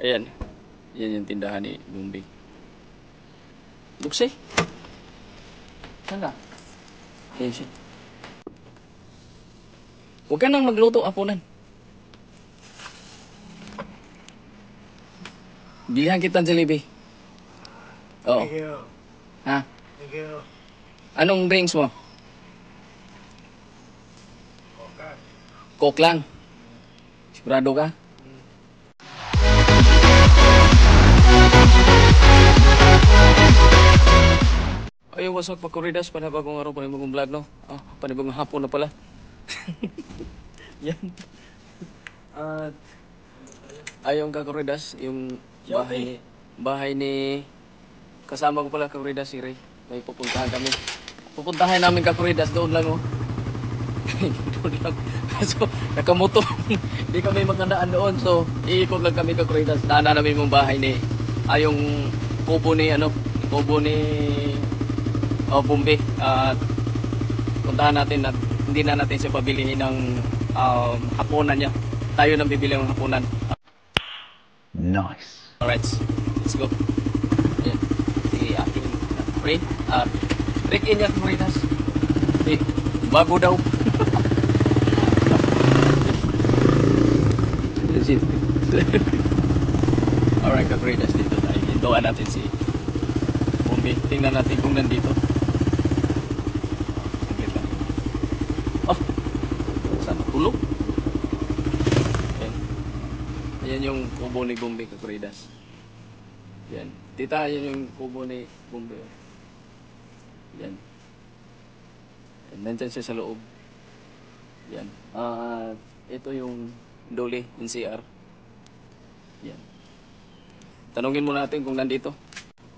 Ayan. Yan yung tindahan ni Bumbay. Buksay. Saan ka? Ayan siya. Huwag ka nang magluto, apunan. Bilihan kita ng Jollibee. Oo. Thank you. Ha? Thank you. Anong drinks mo? Okay. Coke lang. Sigurado ka? Ay, what's up, Pakuridas? Panibagong araw, panibagong vlog, no? Ah, panibagong hapon na pala. Yan. At ayong Kakuridas, yung bahay ni kasama ko pala, Kakuridas, si Ray. May pupuntahan kami. Pupuntahan namin, Kakuridas, doon lang, oh. Doon lang. So, nakamoto. Hindi kami magandaan doon. So, iikot lang kami, Kakuridas. Daanan namin yung bahay ni, yung kubo ni, kubo ni Bumbay. At puntahan natin at hindi na natin siya pabilihin ng hapunan niya. Tayo nang bibili ng hapunan. Nice. Alright, let's go. Ayan. Si aking friend. Break in yan, Maritas. Bago daw. That's it. Alright, Kakuritas, dito tayo. Hintuan natin si Bumbay. Tingnan natin kung nandito. Oh, saan? Tulog? Ayan. Ayan yung kubo ni Bumbay, Kakuritas. Yan. Tita, yan yung kubo ni Bumbay. Yan. And nandyan siya sa loob. Yan. Ito yung Dole NCR. Yan. Tanungin mo natin kung nandito.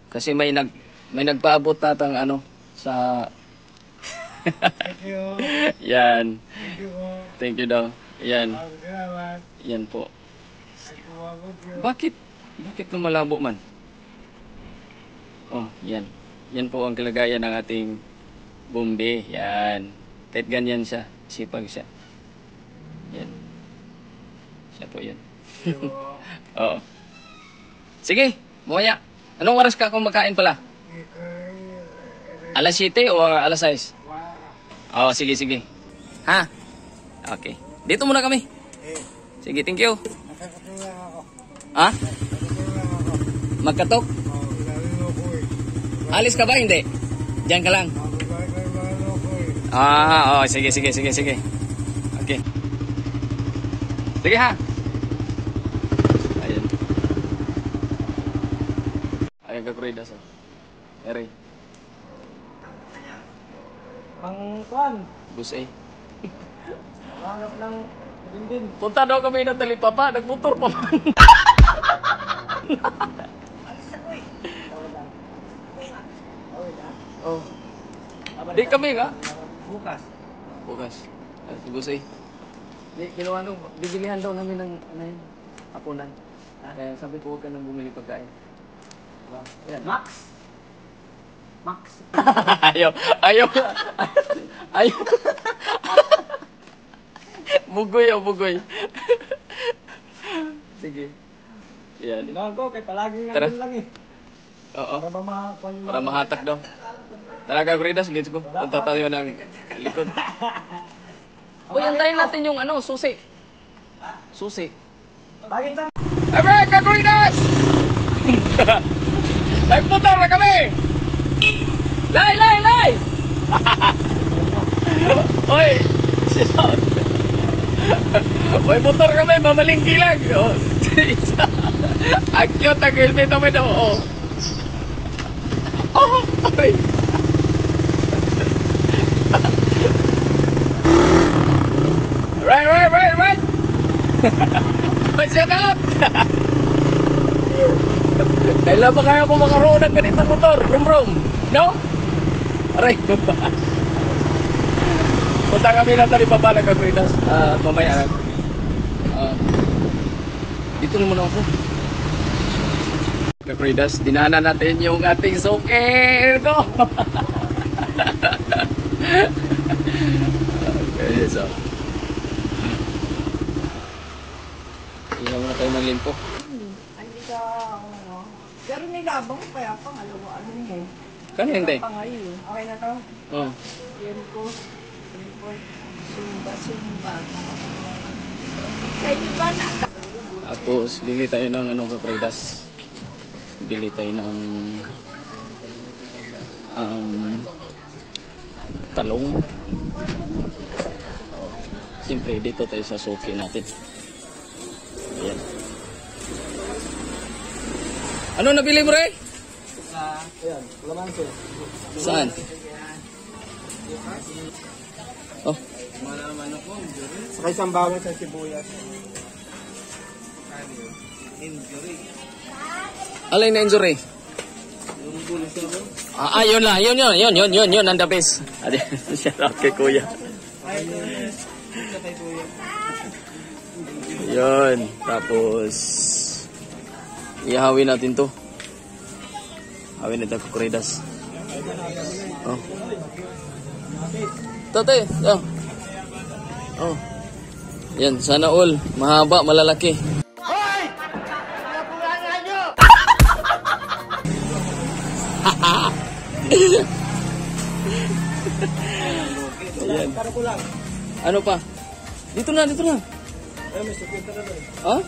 Kasi may nagpaabot tatang sa Thank you. yan. Thank you. Thank you daw. Yan. Salamat. Yan po. Thank you. Bakit? Bakit lumalabo man? Oh, yan. Yan po ang kalagayan ng ating Bumbay. Yan. Kahit ganyan siya. Sipag siya. Yan. Siya po yan. Oo. Sige, Moya. Anong oras ka kung makain pala? Alas 7 o alas 6? Oo, sige, sige. Ha? Okay. Dito muna kami. Sige, thank you. Nakakatulong ako. Ha? Nakakatulong ako. Magkatok? Oh, lalo ko eh. Alis ka ba? Hindi. Diyan ka lang. Lalo ko eh. Oo, sige, sige, sige, sige. Okay. Sige ha. Ayan. Ayan, Kakuridas. Ere. Pangkuan. Busay. Hanap ng dindin. Punta daw kami ng Talipapa. Nagmotor pa man. Oh. Di kami nga. Bukas. Bukas. Si Busay. Di, kinuha nung, bibilihan daw namin ng, hapunan. Kaya sabi ko, huwag ka nang bumili pagkain. Diba? Ayan. Max. Max. Ayaw. Ayaw. Ayaw. Bugoy o bugoy. Sige. Yan. Tinawan ko kay palaging Tara. nandun lang eh. Oo. Para mamakuan yung Para mahatak daw. Talaga, Kakuridas, let's go. Punta tayo ng likod. Uy, antayin natin yung susi. Susi. Bakit sa... Ebe, Kakuridas! Nagputar na kami! Lay, lay, lay! Uy! Uy, motor kami, mamalingki lang. Oh. Ang cute, ang helmet naman daw. Oh. Oh, uy. Right. Shut up! Kailan ba kaya kung makaroon ng ganitong motor? Rum. No? Aray. Punta kami na Talipapa ng Kakuridas. Mamaya. Dito naman ako. Kakuridas, dinaanan natin yung ating suker ko. Okay, so. Ihaw na tayo ng limpo. Pero nilabang ko kaya pa ano mo. Kan hindi. Pangayo. Okay na to. Oh. Yan ko. Sumba. Kayo ba na? Tapos bili tayo ng ano kapridas. Bili tayo ng talong. Siyempre dito tayo sa suki natin. Ayan. Ano nabili mo, Ray? Ayan, lamansi. Saan? Oh, Saka isang bawang sa sibuyas. alin na injury? Yun lang, yun, ang the best. Adi, shout out kay Kuya. Yun, tapos ihawin natin to. Hawin natin kukuridas. Oh. Tate, oh. Oh. Yan, sana all. Mahaba, malalaki. Hoy! Nakulangan nyo! Ayan. Para ko lang. Ano pa? Dito na. Ay, may sakita na doon. Ha?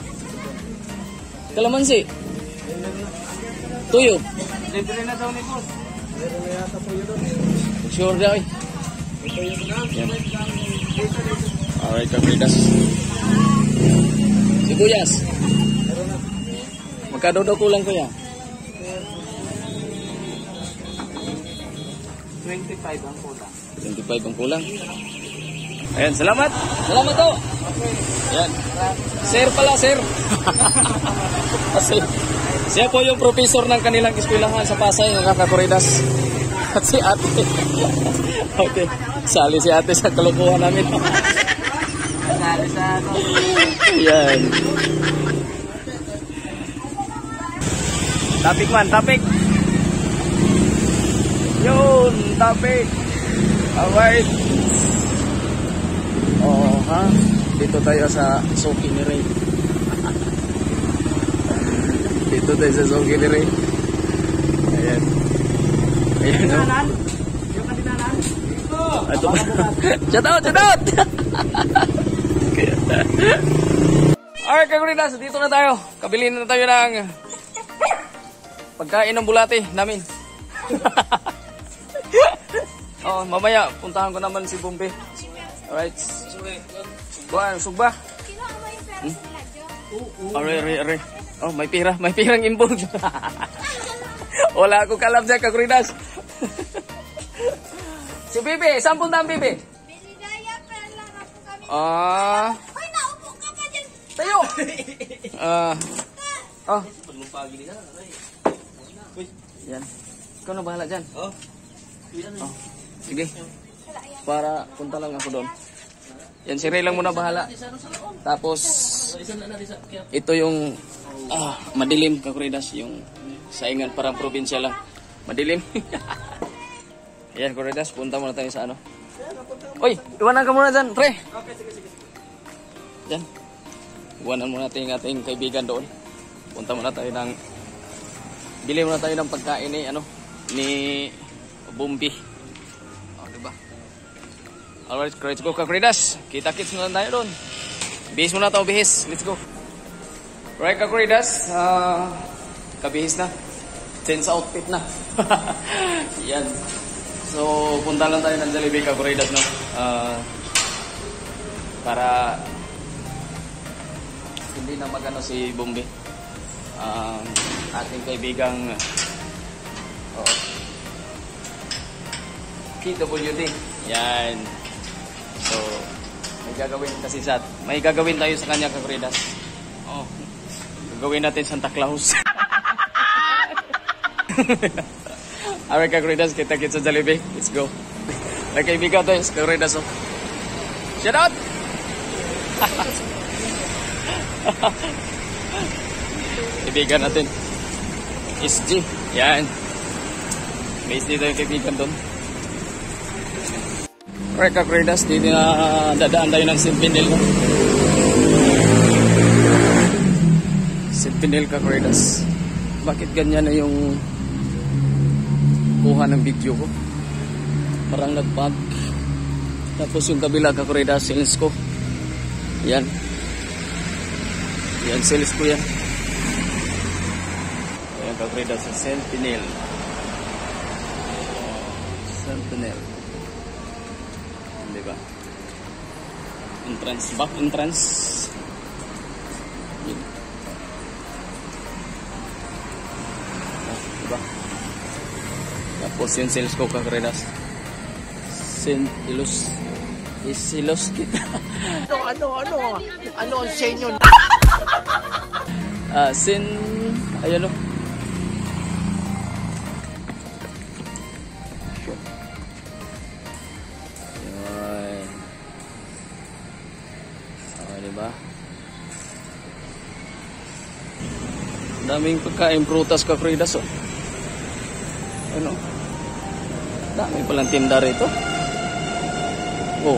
Kalamansi. Tuyo. Libre na daw ni Boss. Meron na yata po yun doon. Sure daw eh. Ito yun na. Yan. Alright, kapridas. Sibuyas. Magkano daw kulang Kuya? 25 ang kulang. 25 ang kulang. Ayan, salamat. Salamat to. Ayan. Sir pala, sir. Kasi siya po yung professor ng kanilang eskwelahan sa Pasay, ng kakakuridas. At si ate. Okay. Sali si ate sa kalukuhan namin. Sali sa ano. Ayan. Tapik. Yun, tapik. Alright. Oh, ha? Dito tayo sa Suki ni Ray. Dito tayo sa Suki ni Ray. Ayan. Ayan, no? Yung katinanan? Ito! Ito ba? Shout out! Alright, kaguridas, dito na tayo. Kabili na tayo ng pagkain ng bulate namin. Oh, mamaya puntahan ko naman si Bombe. Alright. Buwan, sugba. Are. Oh, may pirang involved. Wala ako kalam dyan, kaguridas. Si Bibi, saan punta ang Bibi? Biligaya, pero lang ako kami. Hoy, naupo ka pa dyan. Tayo! Oh. Yan. Ikaw na bahala dyan. Oh. Sige. Para punta lang ako doon. Yan, si Ray lang muna bahala. Tapos, ito yung madilim, kakuridas. Yung saingan, parang probinsya lang. Madilim. Yan, kakuridas. Punta muna tayo sa ano. Uy, iwanan ka muna dyan, pre. Okay, sige. Yan. Iwanan muna natin yung ating kaibigan doon. Punta muna tayo ng... Bili muna tayo ng pagkain ni, ni Bombi. O, diba? Alright, let's go, kakuridas. Kita-kits muna tayo doon. Bihis muna tayo, bihis. Let's go. Alright, kakuridas. Kabihis na. Change outfit na. Yan. So, punta lang tayo ng Jollibee, kakuridas, no? Para hindi na magano si Bombi. Ating kaibigang PWD. Yan. So, may gagawin tayo sa kanya, kakuridas. Oh, gagawin natin Santa Claus. Alright, kakuridas, kita-kits sa Jollibee. Let's go. May kaibigan tayo sa kakuridas. Oh. Shout out! Kaibigan natin. SG. Yan. Base dito yung kaibigan doon. Alright, kakuridas, dito na dadaan tayo ng Sipinil. Sipinil, kakuridas. bakit ganyan na yung kuha ng video ko. Parang nag-bug. Tapos yung kabila Kakureda, sales ko. Yan. Yan, sales ko yan. Ayan, Kakureda sa Sentinel. Sentinel. Diba? Entrance, back entrance. Yan. Diba? Tapos yung sales ko Kakureda. Saint Ilos. Isilos kita. Ano ang senyo? Ayan o. Ayan. Diba? Daming pagkain prutas Kakureda, oh. Ano? Dami palang tinda rito. Oh.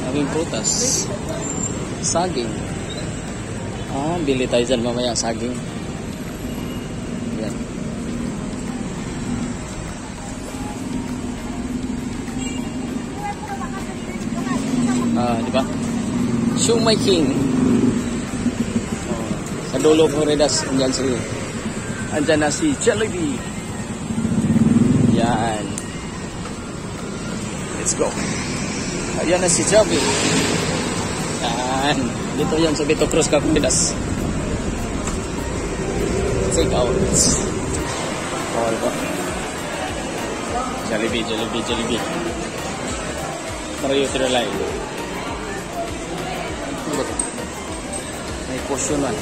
Daming prutas. Saging. Bili tayo dyan mamaya saging. Yan. Diba? Shumai King. Sa dulo ko Redas, andyan na si Jollibee. Yan. Let's go. Ayan na si Javi. Yan. Dito yan sa Vito Cruz Kakureda. Take out. Oh, diba? Jollibee. Mario Tiralay. Ano ba ito? May portion man.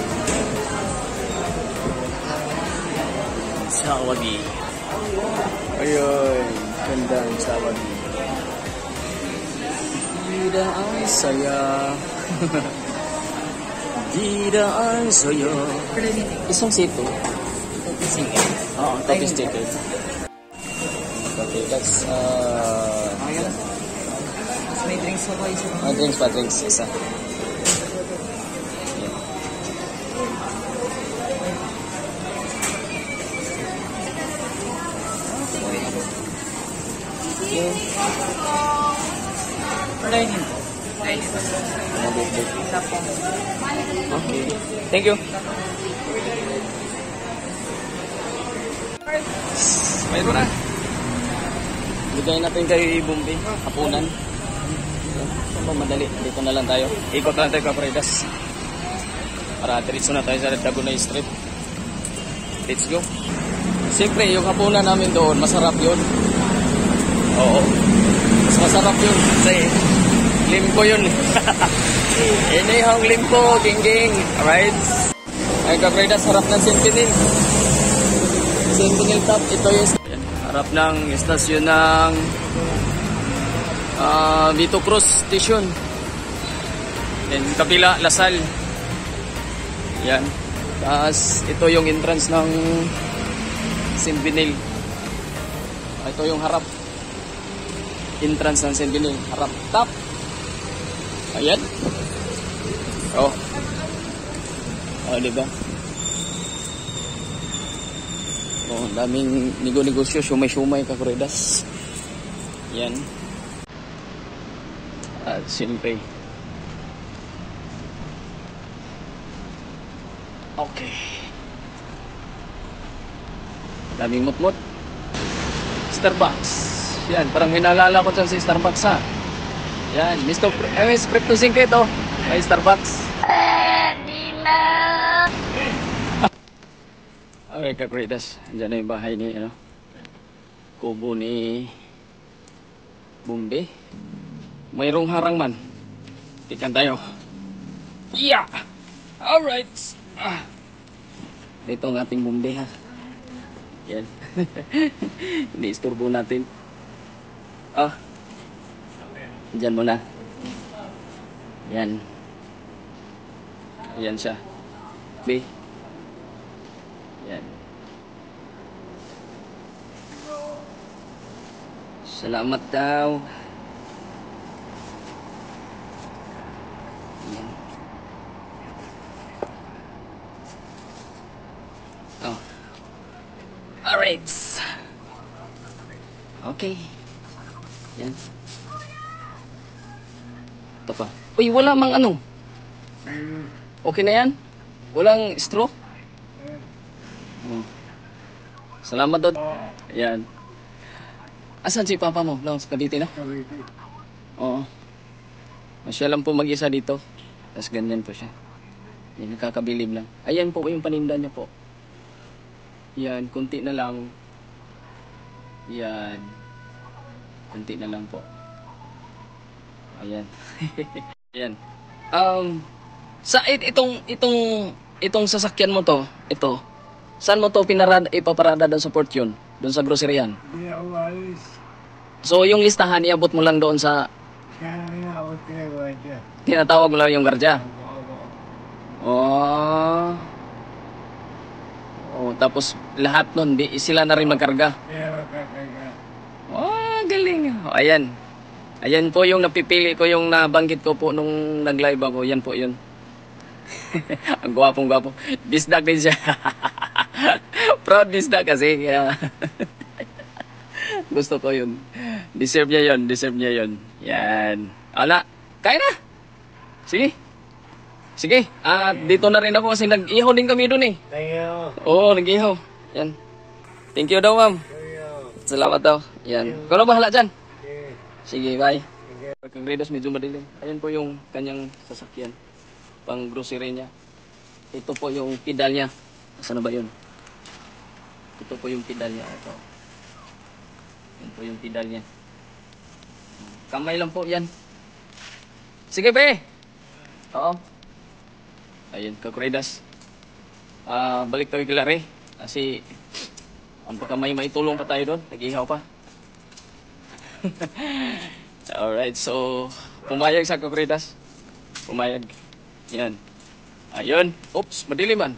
Sawabi. Ayun. Gandang sawabi. Dida ang saya. Dida ang saya. Isang sito. Oo, tapos ticket. Okay, that's May drinks pa ba isa? Drinks. Isa. Okay. Thank you. Mayroon na. Bigay natin kay Bumbi. Hapunan. Madali. Dito na lang tayo. Ikot lang tayo Kakureda. Para diretso na tayo sa Dagunay Street. Let's go. Siyempre, yung hapunan namin doon, masarap yun. Oo. Mas masarap yun. Kasi limpo yun. Inihang limpo, ging-ging. Alright? Ay Kakureda, harap ng Sentinel. Sentinel top. Ito yung harap ng istasyon ng Vito Cruz Station. Then kabila, Lasal. Yan. Tapos ito yung entrance ng Sentinel. Ito yung harap. Entrance ng Sentinel. Harap. Top. Ayan. Oh. Diba? Oh, daming negosyo. Shumay Kakureda. Yan. At siyempre. Okay. Daming mutmut. Starbucks. Yan, parang minalala ko dyan sa Starbucks ha. Yan, Mr. Crypto 5 ito. May Starbucks. Okay, Kakureda. Diyan na yung bahay ni, kubo ni Bumbi. Mayroong harang man. Tikan tayo. Yeah! Alright! Ito ang ating Bumbi ha. Yan. Ini-isturbo natin. Diyan muna. Yan. Ayan siya. B. Yan. Salamat daw. Yan. Alright. Okay. Yan. Ito pa. Uy, wala mang ano. Okay na yan? Walang straw? Oh. Salamat, Dod. Ayan. Asan si Papa mo? Lang, sa Cavite na? Oo. Masya lang po mag-isa dito. Tapos ganyan po siya. Hindi nakakabilib lang. Ayan po yung paninda niya po. Yan, kunti na lang. Yan. Kunti na lang po. Ayan. Ayan. Itong sasakyan mo to, ito. Saan mo to ipaparada doon sa Fortune? Doon sa groceryan? Hindi ako alis. So yung listahan, iabot mo lang doon sa... Kaya nga ako tinagawa dyan. Tinatawag mo lang yung gardya? Oh. Oh, tapos lahat nun, sila na rin magkarga. Kaya makakaga. Oh, galing. Oh, ayan. Ayan po yung napipili ko, yung nabanggit ko po nung nag-live ako. Yan po yun. Ang gwapong-gwapo. Bisdak din siya. Proud bisdak kasi. Kaya gusto ko yun. Deserve niya yun. Deserve niya yun. Yan. Ala, kaya na. Sige. Sige. Dito na rin ako kasi nag-ihaw din kami doon eh. Thank you. Oo, nag-ihaw. Yan. Thank you daw, ma'am. Salamat daw. Yan. Ikaw na bahala dyan. Sige, bye. Kang Redas, medyo madilim. Ayan po yung kanyang sasakyan. Pang grocery niya. Ito po yung pedal niya. Saan na ba yun? Ito po yung pedal niya. Ito. Yan po yung pedal niya. Kamay lang po yan. Sige, be! Oo. Ayun, Kang Redas. Balik tayo kay Larry. Kasi, ang pagkamay maitulong pa tayo doon. Nag-ihaw pa. Alright, so pumayag sa Kang Redas. Pumayag. Yan. Ayun. Oops, madilim man.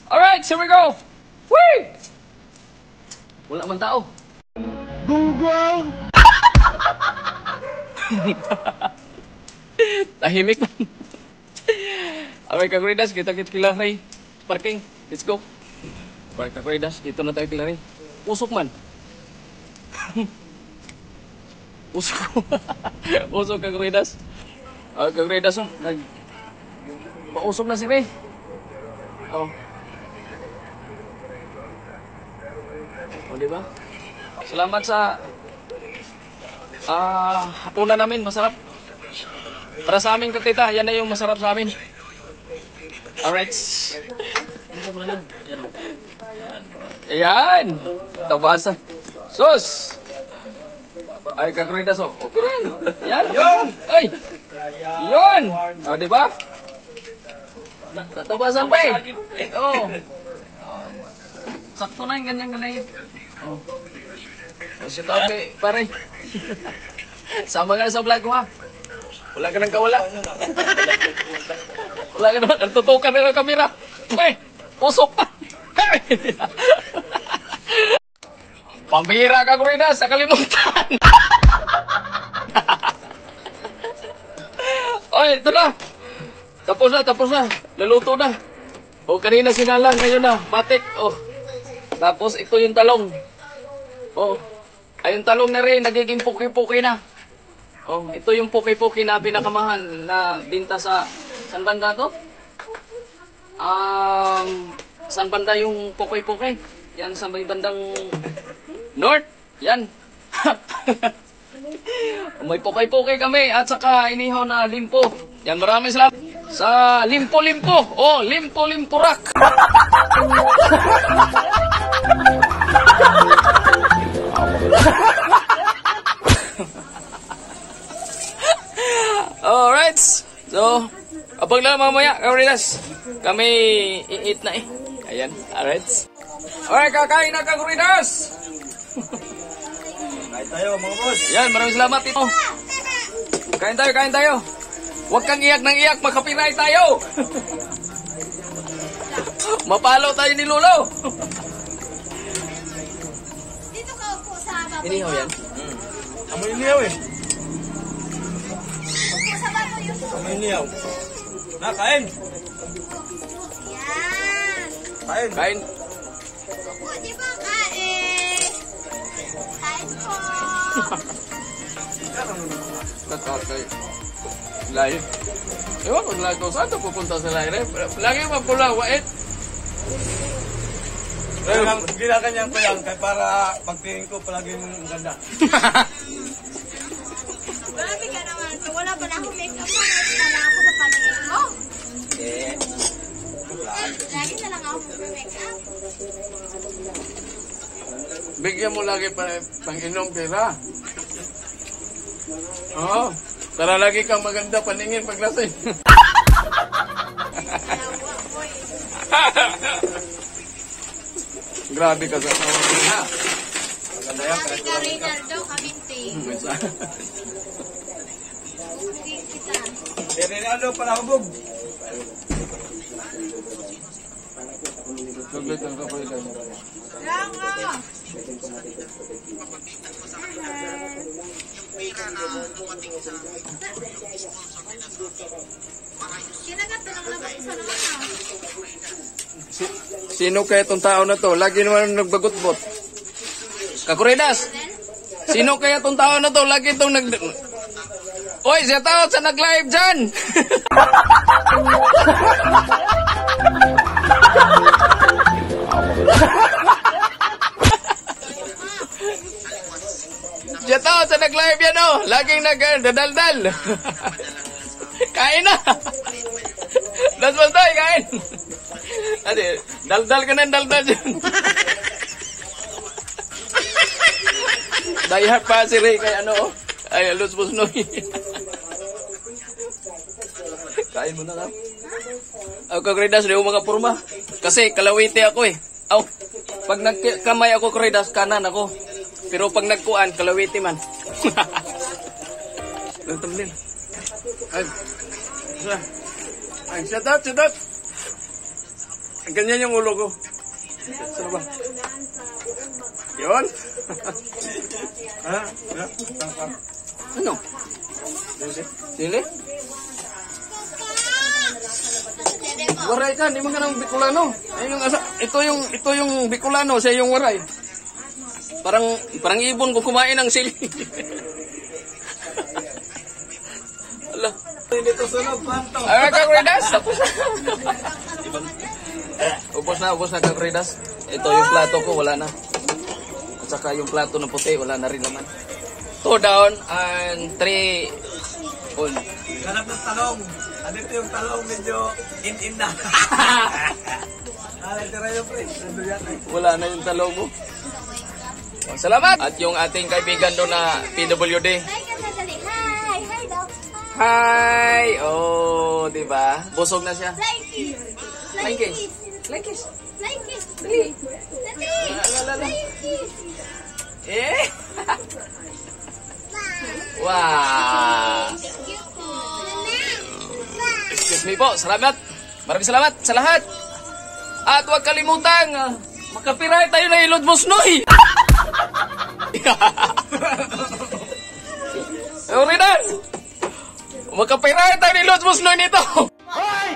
Alright, here we go. Whee! Wala man tao. Google! Tahimik man. Alright, Kang Redas, kita-kit kila Ray. Parking, let's go. Alright, Kang Redas, dito na tayo kila Ray. Usok man. Usok. Usok, Kang Redas. Kang Redas, oh. Pausok na si Ray. Oh. Oh, di ba? Salamat sa hapunan namin, masarap. Para sa amin, Tita, yan na yung masarap sa amin. Alright. Ayan. Tabasan. Sus! Ay, Kang Redas, oh. Okay rin. Yan. Yun! Ay! Yun! O, di ba? Tabasan pa eh. Oo. Sakto na yung ganyan-ganyan. Oh. O, si Tope, pare. Sama ka sa vlog ko, ha? Wala ka nang kawala. Wala ka naman. Nagtutukan na ng kamera. Uy! Pusok pa! Pambihira ka, Kang Redas, sa kalimutan. Oy, ito na. Tapos na. Naluto na. O, kanina sinalang, ngayon na. Batik. O. Tapos, ito yung talong. O. Ay, yung talong na rin, nagiging puki-puki na. O, ito yung puki-puki na pinakamahal na binta sa... San banda to? San banda yung puki-puki? Yan, sa may bandang... North, yan. May pukay-pukay kami at saka inihaw na limpo. Yan, maraming salamat. Sa limpo-limpo. Oh, limpo-limpo rock. Alright. So, abang lang mamaya, Kang Redas. Kami i-eat na eh. Ayan, alright. Alright, kakain na, Kang Redas. Kain tayo mga boss. Yan, maraming salamat ito. Kain tayo. Huwag kang iyak ng iyak, makapinay tayo. Mapalo tayo ni Lolo. Dito ka upo sa baboy Inihaw mo. yan. Amoy niyaw eh. Upo sa baboy mo. Amoy niyaw. Na, kain. Yan. Kain. Kain. Upo, di ba? Kain. Surprise po! Natakot kayo. Live. Ewan ko live ko. Saan ito pupunta sa live? Lagi mapula, wait. Ginakanyang ko yan para pagtingin ko palaging maganda. Grabe ka naman. So, wala pa na akong makeup mo. Wala ako sa paningin mo. Eh. Lagi na lang ako mag-makeup. Bigyan mo lagi pang-inom pera. Oo. Para lagi kang maganda paningin paglasing. Grabe ka sa tawag mo na. Maganda yan. Sabi ka Reynaldo, kabinti. Kita. Eh, Rinaldo, palakabog. Saglit ang kapoy lang. Lango! Kinagat ko lang naman isa naman ah. Sino kaya itong tao na to? Lagi naman nagbagot-bot. Kakuridas! Sino kaya itong tao na to? Lagi itong nag... Oy, siya tao sa nag-live dyan! Siya tao sa nag-live yan oh! Laging nag-dadaldal! Kain na! Das bastay, kain! Adi, daldal ka ng daldal dyan. Dayhat pa si Ray kay ano oh. Ay, Luz Busnoy. Kain mo na ka. Ako Kakridas, di ako mga purma. Kasi kalawiti ako eh. Aw, pag nagkamay ako Kakridas, kanan ako. Pero pag nagkuan, kalawiti man. Nagtamlin. Ay, ay, shut up, shut up. Ganyan yung ulo ko. Saan ba? Yun? Ha? Ano? Sili? Waray ka, di mo ka ng Bicolano. Ayun yung ito yung Bicolano, siya yung waray. Parang ibon ko kumain ng sili. Ala. Hindi to sunod, panto. Ay, Kakridas, tapos na. Ubos na Kakridas. Ito yung plato ko, wala na. At saka yung plato na puti, wala na rin naman. 2 down and 3 on. Ganap ng talong. Andito yung talong medyo in na. Tira yung pre. Nandun yan eh. Wala na yung talo mo. Oh, salamat! At yung ating kaibigan doon na PWD. Hi ka sandali. Hi! Hi daw. Hi! Oh, di ba? Busog na siya. Fly kiss. Fly Like it. kiss. Like it. Fly kiss. Dali. Lala. Fly kiss. Eh? Wow! Thank you po. Excuse me po, salamat. Maraming salamat sa lahat. At huwag kalimutang, makapiray tayo na Ilod Busnoy. Euridan! Makapiray tayo ni Ilod Busnoy nito. Hoy!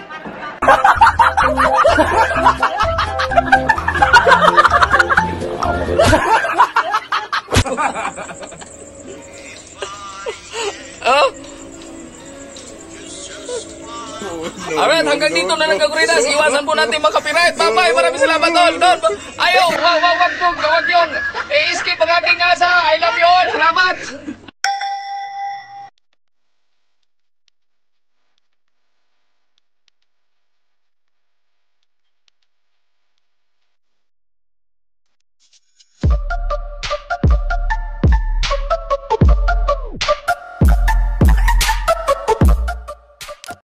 Oh? Alright, hanggang dito na lang Kakuridas. Iwasan po natin makapirait. Bye-bye. Maraming salamat all. Ayaw, wag yun. I-skip ang aking asa. I love you all.